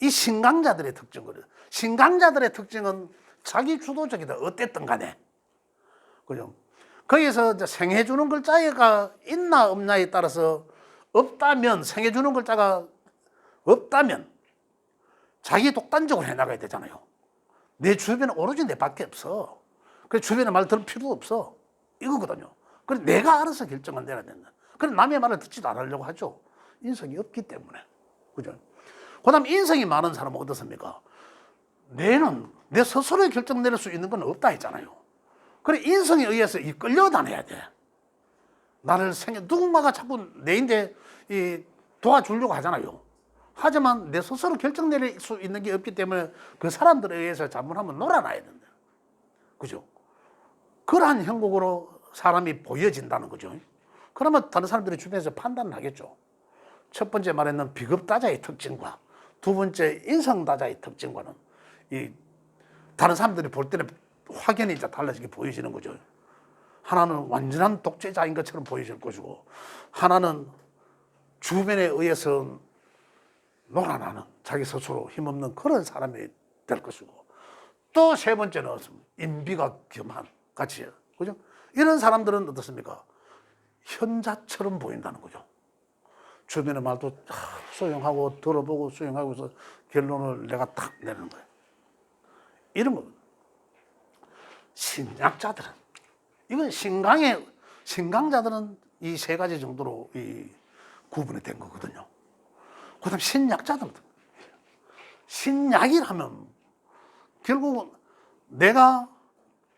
이 신강자들의 특징거든요. 신강자들의 특징은 자기 주도적이다. 어땠든 간에. 그죠? 거기서 이제 생해주는 글자가 있나 없나에 따라서 없다면, 생해주는 글자가 없다면 자기 독단적으로 해나가야 되잖아요. 내 주변에 오로지 내 밖에 없어. 그래서 주변에 말 들을 필요도 없어. 이거거든요. 그래서 내가 알아서 결정을 내려야 된다. 그래서 남의 말을 듣지도 않으려고 하죠. 인성이 없기 때문에. 그죠? 그 다음 인성이 많은 사람은 어떻습니까? 내는 내 스스로 결정 내릴 수 있는 건 없다 했잖아요. 그래, 인성에 의해서 끌려다녀야 돼. 나를 누군가가 자꾸 내인데 도와주려고 하잖아요. 하지만 내 스스로 결정 내릴 수 있는 게 없기 때문에 그 사람들에 의해서 잘못하면 놀아놔야 된다. 그죠? 그러한 형국으로 사람이 보여진다는 거죠. 그러면 다른 사람들이 주변에서 판단을 하겠죠. 첫 번째 말했는 비겁다자의 특징과 두 번째 인성다자의 특징과는 이 다른 사람들이 볼 때는 확연히 달라지게 보여지는 거죠. 하나는 완전한 독재자인 것처럼 보여질 것이고, 하나는 주변에 의해서 놀아나는 자기 스스로 힘없는 그런 사람이 될 것이고, 또 세 번째는 인비가 겸한 같이, 그죠? 이런 사람들은 어떻습니까? 현자처럼 보인다는 거죠. 주변의 말도 수용하고 들어보고 수용하고서 결론을 내가 탁 내는 거예요. 이런 거. 신약자들은, 이건 신강자들은 이 세 가지 정도로 구분이 된 거거든요. 그 다음 신약자들은, 신약이라면 결국은 내가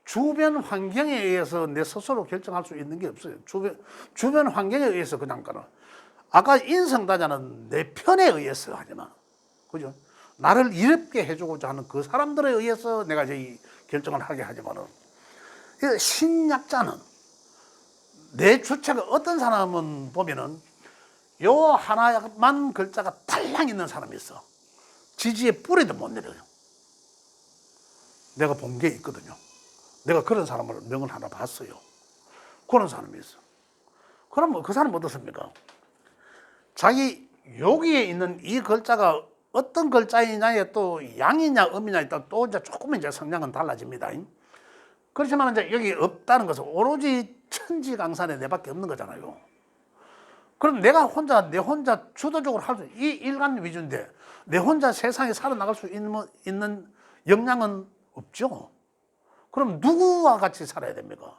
주변 환경에 의해서 내 스스로 결정할 수 있는 게 없어요. 주변 환경에 의해서 그냥 가는. 아까 인성다자는 내 편에 의해서 하지만, 그죠? 나를 이롭게 해주고자 하는 그 사람들에 의해서 내가 이 결정을 하게 하지만은, 신약자는 내 주체가 어떤 사람은 보면은 요 하나만 글자가 달랑 있는 사람이 있어. 지지의 뿌리도 못 내려요. 내가 본 게 있거든요. 내가 그런 사람을 명을 하나 봤어요. 그런 사람이 있어. 그럼 그 사람은 어떻습니까? 자기 여기에 있는 이 글자가 어떤 글자이냐에 또 양이냐 음이냐에 따라 또 이제 조금 이제 성향은 달라집니다. 그렇지만 이제 여기 없다는 것은 오로지 천지강산에 내밖에 없는 거잖아요. 그럼 내가 내 혼자 주도적으로 할 수, 이 일간 위주인데 내 혼자 세상에 살아나갈 수 있는 역량은 없죠. 그럼 누구와 같이 살아야 됩니까?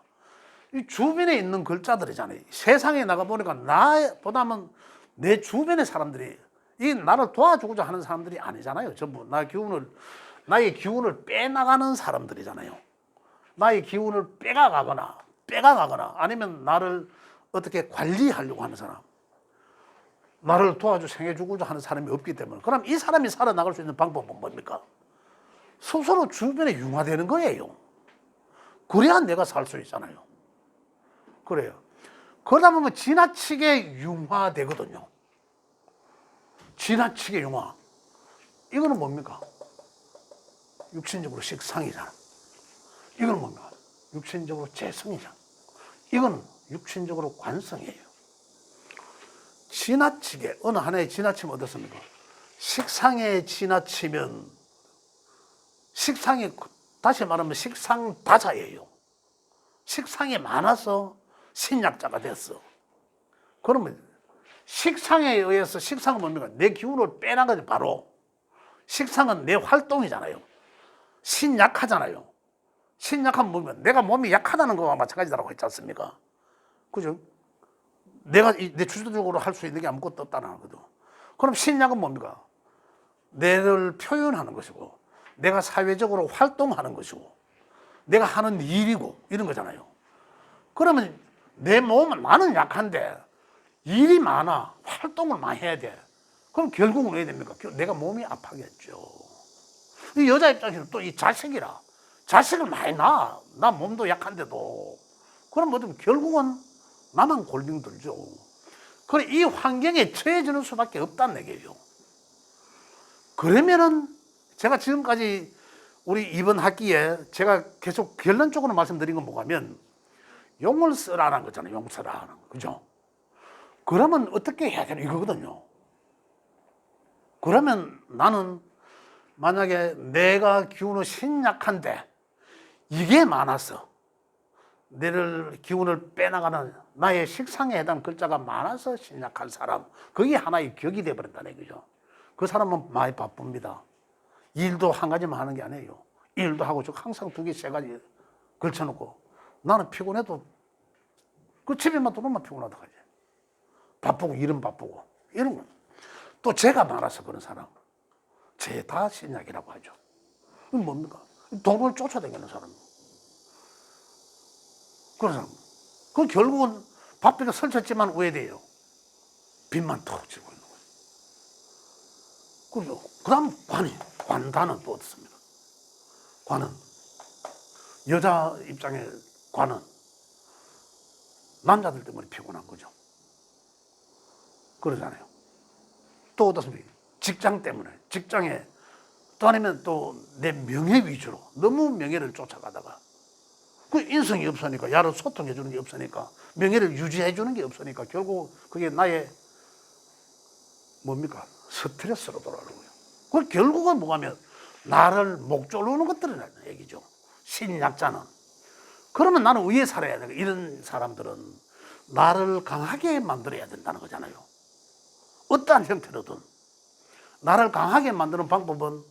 이 주변에 있는 글자들이잖아요. 세상에 나가보니까 나보다는 내 주변의 사람들이 이 나를 도와주고자 하는 사람들이 아니잖아요. 전부 나의 기운을 빼나가는 사람들이잖아요. 나의 기운을 빼가거나 아니면 나를 어떻게 관리하려고 하는 사람, 나를 생해주고자 하는 사람이 없기 때문에, 그럼 이 사람이 살아나갈 수 있는 방법은 뭡니까? 스스로 주변에 융화되는 거예요. 그래야 내가 살 수 있잖아요. 그래요. 그러다 보면 지나치게 융화되거든요. 지나치게 융화. 이거는 뭡니까? 육신적으로 식상이잖아. 이건 뭡니까? 육신적으로 재성이잖아. 이건 육신적으로 관성이에요. 지나치게, 어느 하나에 지나치면 어떻습니까? 식상에 지나치면, 다시 말하면 식상다자예요. 식상이 많아서 신약자가 됐어. 그러면 식상에 의해서, 식상은 뭡니까? 내 기운을 빼나가지 바로. 식상은 내 활동이잖아요. 신약하잖아요. 신약하면 뭡니까? 내가 몸이 약하다는 거와 마찬가지라고 했지 않습니까? 그죠? 내가 내 주도적으로 할 수 있는 게 아무것도 없다는 거죠. 그럼 신약은 뭡니까? 내를 표현하는 것이고, 내가 사회적으로 활동하는 것이고, 내가 하는 일이고, 이런 거잖아요. 그러면 내 몸은, 나는 약한데 일이 많아, 활동을 많이 해야 돼. 그럼 결국은 왜 됩니까? 내가 몸이 아파겠죠. 이 여자 입장에서는 또 이 자식을 많이 낳아. 나 몸도 약한데도. 그럼 뭐든 결국은 나만 골병 들죠. 그래, 이 환경에 처해지는 수밖에 없다는 얘기예요. 그러면은 제가 지금까지 우리 이번 학기에 제가 계속 결론적으로 말씀드린 건 뭐냐면, 용을 쓰라는 거잖아요. 용 쓰라는 거. 그죠? 그러면 어떻게 해야 되나 이거거든요. 그러면 나는 만약에 내가 기운이 신약한데 이게 많아서 내를 기운을 빼나가는 나의 식상에 해당 글자가 많아서 신약한 사람, 그게 하나의 격이 돼버린다는 얘기죠. 그 사람은 많이 바쁩니다. 일도 한 가지만 하는 게 아니에요. 일도 하고 항상 두 개, 세 가지 걸쳐놓고 나는 피곤해도 그 집에만 들어오면 피곤하다 하지. 바쁘고 일은 바쁘고 이런 거. 또 죄가 많아서 그런 사람, 죄 다 신약이라고 하죠. 그건 뭡니까? 돈을 쫓아다니는 사람. 그런 사람. 그 결국은 바쁘게 설쳤지만 우회돼요. 빚만 턱 지고 있는 거예요. 그리고 그 다음 관단은 또 어떻습니까? 관은 여자 입장에 관은 남자들 때문에 피곤한 거죠. 그러잖아요. 또 어떻습니까? 직장 때문에, 직장에 또 아니면 또 내 명예 위주로 너무 명예를 쫓아가다가 그 인성이 없으니까, 야로 소통해 주는 게 없으니까, 명예를 유지해 주는 게 없으니까 결국 그게 나의 뭡니까? 스트레스로 돌아가는 거예요. 그 결국은 뭐냐면 나를 목 조르는 것들이라는 얘기죠. 신약자는. 그러면 나는 왜 살아야 돼? 이런 사람들은 나를 강하게 만들어야 된다는 거잖아요. 어떠한 형태로든 나를 강하게 만드는 방법은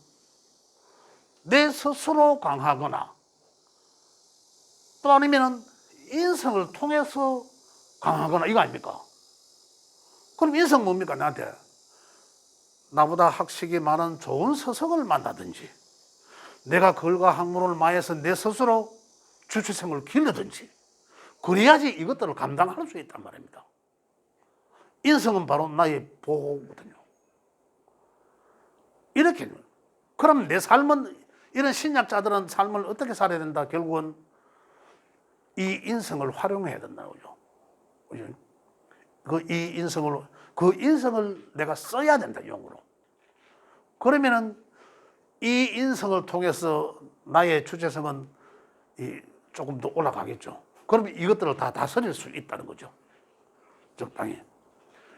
내 스스로 강하거나 또 아니면 인성을 통해서 강하거나, 이거 아닙니까? 그럼 인성 뭡니까? 나한테 나보다 학식이 많은 좋은 서석을 만나든지, 내가 글과 학문을 많이 해서 내 스스로 주체성을 길러든지, 그래야지 이것들을 감당할 수 있단 말입니다. 인성은 바로 나의 보호거든요. 이렇게. 그럼 내 삶은, 이런 신약자들은 삶을 어떻게 살아야 된다? 결국은 이 인성을 활용해야 된다는 거죠. 그 인성을 내가 써야 된다, 용으로. 그러면은 이 인성을 통해서 나의 주체성은 조금 더 올라가겠죠. 그러면 이것들을 다 다스릴 수 있다는 거죠. 적당히.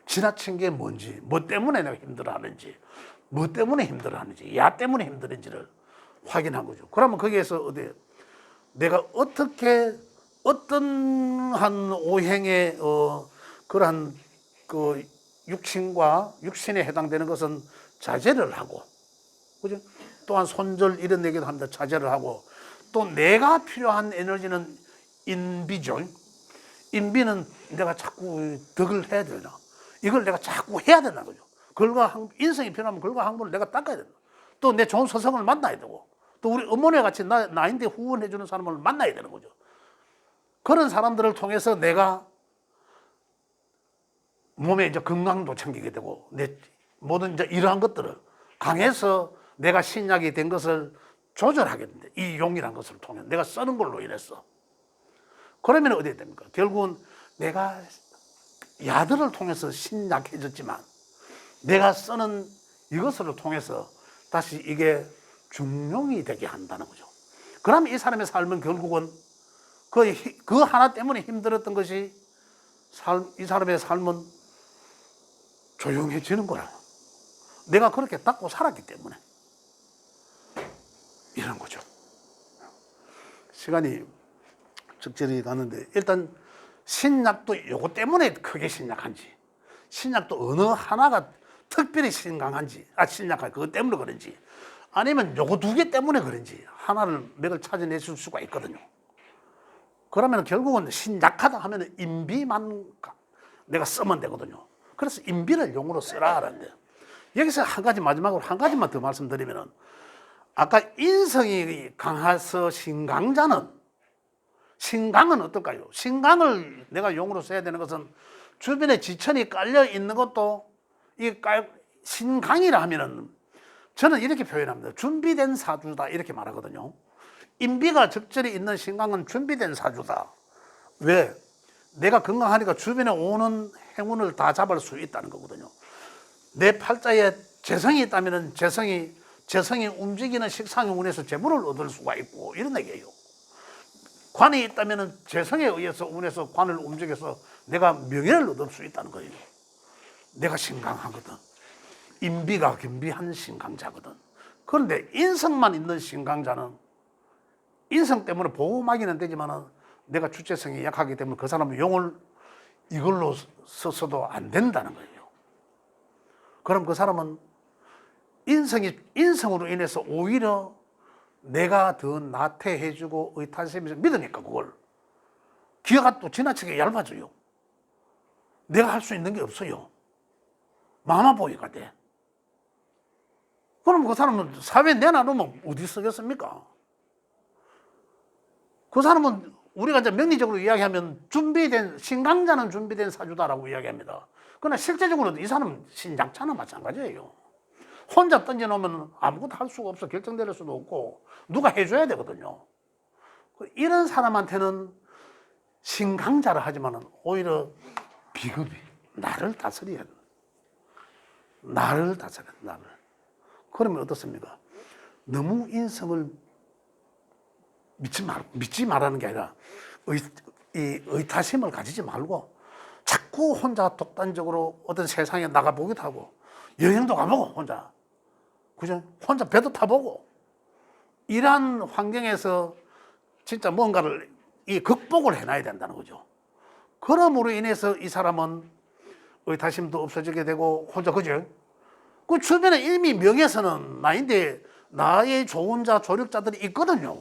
지나친 게 뭔지, 뭐 때문에 내가 힘들어하는지, 뭐 때문에 힘들어하는지, 야 때문에 힘들은지를 확인한 거죠. 그러면 거기에서 내가 어떻게 어떤 한 오행의 그러한 그 육신에 해당되는 것은 자제를 하고, 그죠? 또한 손절 이런 얘기도 합니다. 자제를 하고, 또 내가 필요한 에너지는 인비죠. 인비는 내가 자꾸 덕을 해야 되나? 이걸 내가 자꾸 해야 된다는 거죠. 인성이 필요하면 글과 학문을 내가 닦아야 된다. 또 내 좋은 서성을 만나야 되고, 또 우리 어머니와 같이 나인데 후원해주는 사람을 만나야 되는 거죠. 그런 사람들을 통해서 내가 몸에 이제 건강도 챙기게 되고, 내 모든 이제 이러한 것들을 강해서 내가 신약이 된 것을 조절하게 된다. 이 용이란 것을 통해 내가 쓰는 걸로 인해서. 그러면 어디에 됩니까? 결국은 내가 야들을 통해서 신약해졌지만 내가 쓰는 이것을 통해서 다시 이게 중용이 되게 한다는 거죠. 그러면 이 사람의 삶은 결국은 그 하나 때문에 힘들었던 것이 이 사람의 삶은 조용해지는 거라. 내가 그렇게 닦고 살았기 때문에 이런 거죠. 시간이 적절히 가는데, 일단 신약도 요거 때문에 크게 신약한지, 신약도 어느 하나가 특별히 신약한 그것 때문에 그런지, 아니면 요거 두 개 때문에 그런지 하나를 맥을 찾아내실 수가 있거든요. 그러면 결국은 신약하다 하면 인비만 내가 쓰면 되거든요. 그래서 인비를 용으로 쓰라 하는데, 여기서 마지막으로 한 가지만 더 말씀드리면은, 아까 인성이 강해서 신강은 어떨까요? 신강을 내가 용으로 써야 되는 것은 주변에 지천이 깔려 있는 것도 신강이라 하면은 저는 이렇게 표현합니다. 준비된 사주다, 이렇게 말하거든요. 인비가 적절히 있는 신강은 준비된 사주다. 왜? 내가 건강하니까 주변에 오는 행운을 다 잡을 수 있다는 거거든요. 내 팔자에 재성이 있다면 재성이 움직이는 식상의 운에서 재물을 얻을 수가 있고, 이런 얘기예요. 관이 있다면 재성에 의해서 운에서 관을 움직여서 내가 명예를 얻을 수 있다는 거예요. 내가 신강하거든. 인비가 겸비한 신강자거든. 그런데 인성만 있는 신강자는 인성 때문에 보호막이는 되지만은 내가 주체성이 약하기 때문에 그 사람은 용을 이걸로 써서도 안 된다는 거예요. 그럼 그 사람은 인성으로 인해서 오히려 내가 더 나태해지고 의타심에서 믿으니까 그걸 기어가 또 지나치게 얇아져요. 내가 할 수 있는 게 없어요. 마마보이가 돼. 그럼 그 사람은 사회에 내놔놓으면 어디 쓰겠습니까? 그 사람은 우리가 이제 명리적으로 이야기하면 신강자는 준비된 사주다라고 이야기합니다. 그러나 실제적으로는 이 사람은 신장차나 마찬가지예요. 혼자 던져놓으면 아무것도 할 수가 없어. 결정될 수도 없고 누가 해줘야 되거든요. 이런 사람한테는 신강자를 하지만은 오히려 비겁이 나를 다스려야 돼. 나를 다스려야 돼. 나를. 그러면 어떻습니까? 너무 인성을 믿지 말라는 게 아니라 의타심을 가지지 말고 자꾸 혼자 독단적으로 어떤 세상에 나가보기도 하고 여행도 가보고 혼자 그죠? 혼자 배도 타보고 이러한 환경에서 진짜 뭔가를 극복을 해놔야 된다는 거죠. 그럼으로 인해서 이 사람은 의타심도 없어지게 되고 혼자 그죠? 그 주변에 이미 명예서는 나인데 나의 좋은 자 조력자들이 있거든요.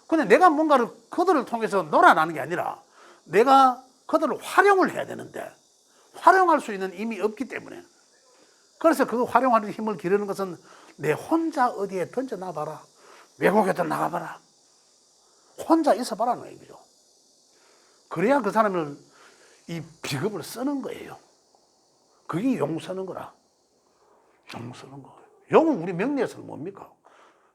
근데 내가 뭔가를 그들을 통해서 놀아나는 게 아니라 내가 그들을 활용을 해야 되는데 활용할 수 있는 힘이 없기 때문에 그래서 그 활용하는 힘을 기르는 것은 내 혼자 어디에 던져놔봐라. 외국에도 나가봐라. 혼자 있어봐라는 얘기죠. 그래야 그 사람을 이 비겁을 쓰는 거예요. 그게 용 쓰는 거라. 용 쓰는 거예요. 용은 우리 명리에서는 뭡니까?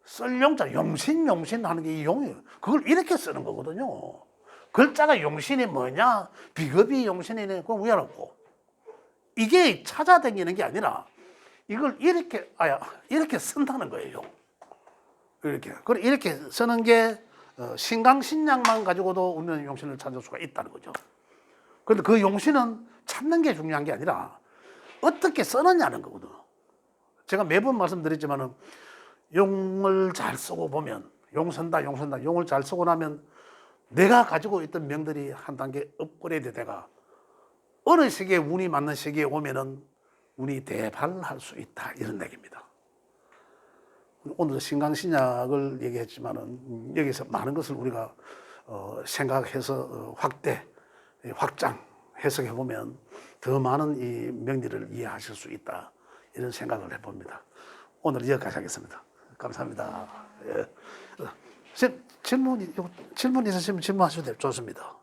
쓸 용자, 용신 하는 게 이 용이에요. 그걸 이렇게 쓰는 거거든요. 글자가 용신이 뭐냐? 비겁이 용신이네. 그건 우연없고. 이게 찾아다니는 게 아니라 이걸 이렇게 쓴다는 거예요. 이렇게 쓰는 게 신강신약만 가지고도 우리는 용신을 찾을 수가 있다는 거죠. 그런데 그 용신은 찾는 게 중요한 게 아니라 어떻게 쓰느냐는 거거든. 제가 매번 말씀드렸지만은 용을 잘 쓰고 보면 용 쓴다. 용을 잘 쓰고 나면 내가 가지고 있던 명들이 한 단계 업그레이드 돼가 어느 시기에 운이 맞는 시기에 오면은 운이 대발할 수 있다. 이런 얘기입니다. 오늘 신강신약을 얘기했지만은 여기서 많은 것을 우리가 생각해서 확장, 해석해 보면 더 많은 이 명리를 이해하실 수 있다. 이런 생각을 해봅니다. 오늘 여기까지 하겠습니다. 감사합니다. 예. 질문 있으시면 질문하셔도 좋습니다.